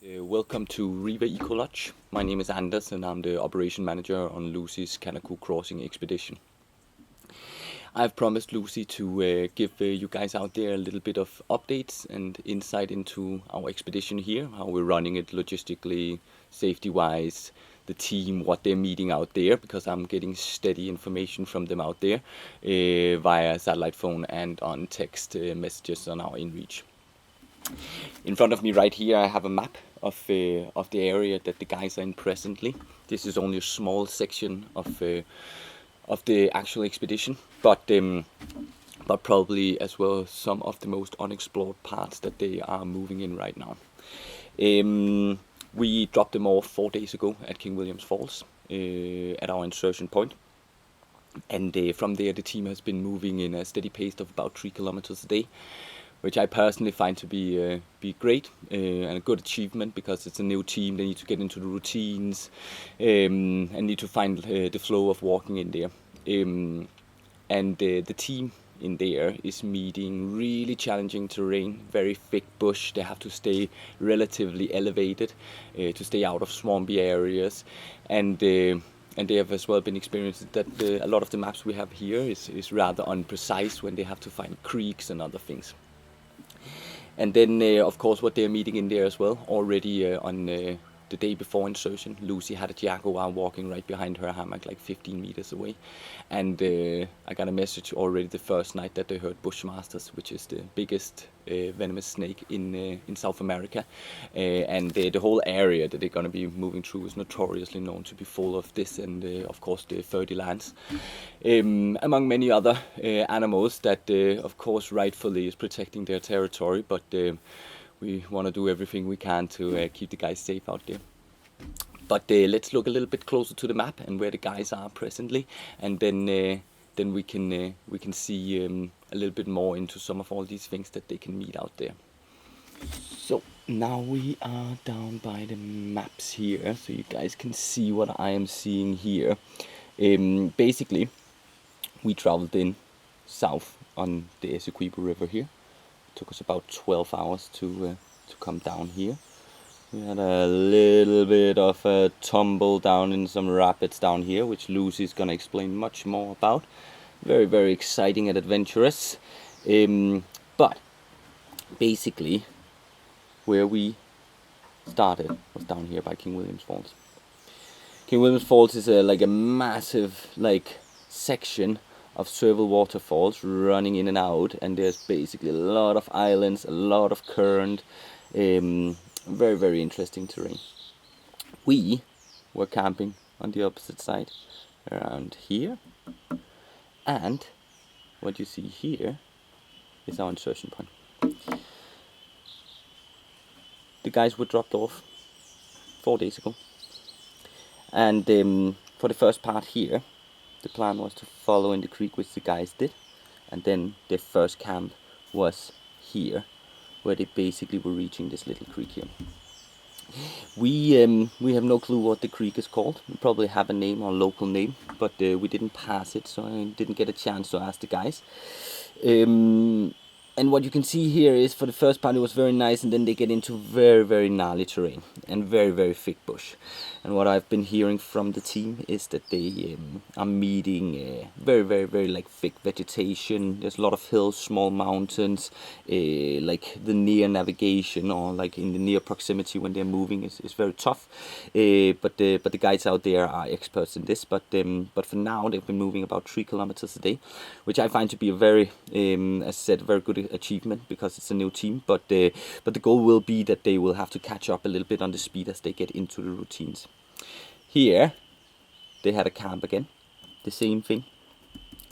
Welcome to Rewa Eco. My name is Andersen and I'm the operation manager on Lucy's Kanuku crossing expedition. I've promised Lucy to give you guys out there a little bit of updates and insight into our expedition here, how we're running it logistically, safety-wise, the team, what they're meeting out there, because I'm getting steady information from them out there via satellite phone and on text messages on our InReach. In front of me right here I have a map of the area that the guys are in presently. This is only a small section of the actual expedition, but probably as well some of the most unexplored parts that they are moving in right now. We dropped them off 4 days ago at King William's Falls at our insertion point. And from there the team has been moving in a steady pace of about 3 kilometers a day, which I personally find to be great and a good achievement, because it's a new team. They need to get into the routines and need to find the flow of walking in there. And the team in there is meeting really challenging terrain, very thick bush. They have to stay relatively elevated to stay out of swampy areas, and they have as well been experiencing that a lot of the maps we have here is rather imprecise when they have to find creeks and other things. And then, of course, what they're meeting in there as well, already on the day before insertion, Lucy had a jaguar walking right behind her hammock, like 15 meters away. And I got a message already the first night that they heard bushmasters, which is the biggest venomous snake in South America. And the whole area that they're going to be moving through is notoriously known to be full of this, and of course the fertile lands, among many other animals that of course rightfully is protecting their territory, but we want to do everything we can to keep the guys safe out there. But let's look a little bit closer to the map and where the guys are presently, and then we can see a little bit more into some of all these things that they can meet out there. So now we are down by the maps here, so you guys can see what I am seeing here. Basically, we traveled in south on the Rewa River here. It took us about 12 hours to come down here. We had a little bit of a tumble down in some rapids down here, which Lucy's gonna explain much more about. Very, very exciting and adventurous. But basically, where we started was down here by King William's Falls. King William's Falls is like a massive section of several waterfalls running in and out, and there's basically a lot of islands, a lot of current, very, very interesting terrain. We were camping on the opposite side, around here, and what you see here is our insertion point. The guys were dropped off 4 days ago, and for the first part here, the plan was to follow in the creek, which the guys did, and then their first camp was here, where they basically were reaching this little creek here. We have no clue what the creek is called. We probably have a name or a local name, but we didn't pass it, so I didn't get a chance to ask the guys. And what you can see here is, for the first part it was very nice, and then they get into very, very gnarly terrain and very, very thick bush. And what I've been hearing from the team is that they are meeting very, very, very thick vegetation. There's a lot of hills, small mountains, like the near navigation or like in the near proximity when they're moving is very tough. But the guys out there are experts in this. But for now they've been moving about 3 kilometers a day, which I find to be a very, as I said, very good achievement, because it's a new team. But the goal will be that they will have to catch up a little bit on the speed as they get into the routines. Here they had a camp again, the same thing,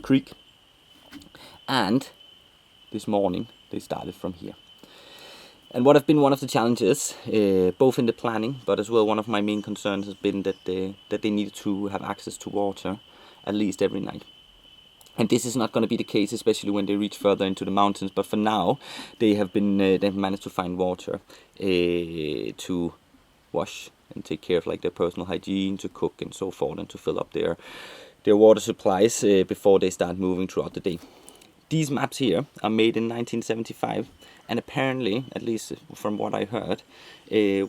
creek, and this morning they started from here. And what have been one of the challenges, both in the planning, but as well one of my main concerns has been that they needed to have access to water at least every night. And this is not going to be the case, especially when they reach further into the mountains. But for now, they have managed to find water to wash and take care of their personal hygiene, to cook and so forth, and to fill up their water supplies before they start moving throughout the day. these maps here are made in 1975, and apparently, at least from what I heard,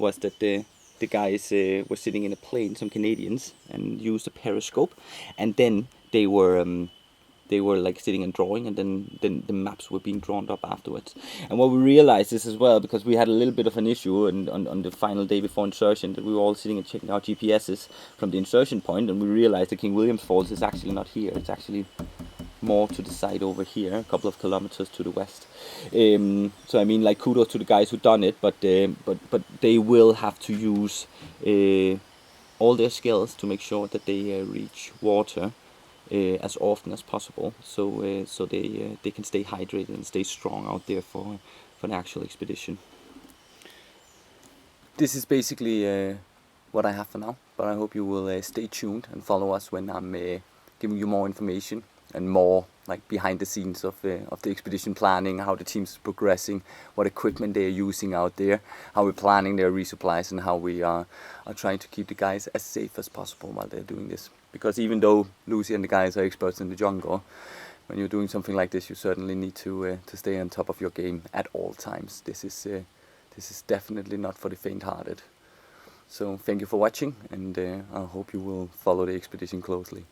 was that the guys were sitting in a plane, some Canadians, and used a periscope, and then they were like sitting and drawing, and then the maps were being drawn up afterwards. And what we realized is as well, because we had a little bit of an issue on the final day before insertion, that we were all sitting and checking our GPSs from the insertion point, and we realized that King William's Falls is actually not here. It's actually more to the side over here, a couple of kilometers to the west. So I mean, like, kudos to the guys who done it, but they will have to use all their skills to make sure that they reach water as often as possible, so they can stay hydrated and stay strong out there for the actual expedition. This is basically what I have for now, but I hope you will stay tuned and follow us when I'm giving you more information and more like behind the scenes of the expedition planning, how the team's progressing, what equipment they're using out there, how we're planning their resupplies, and how we are trying to keep the guys as safe as possible while they're doing this. Because even though Lucy and the guys are experts in the jungle, when you're doing something like this, you certainly need to stay on top of your game at all times. This is definitely not for the faint-hearted. So thank you for watching, and I hope you will follow the expedition closely.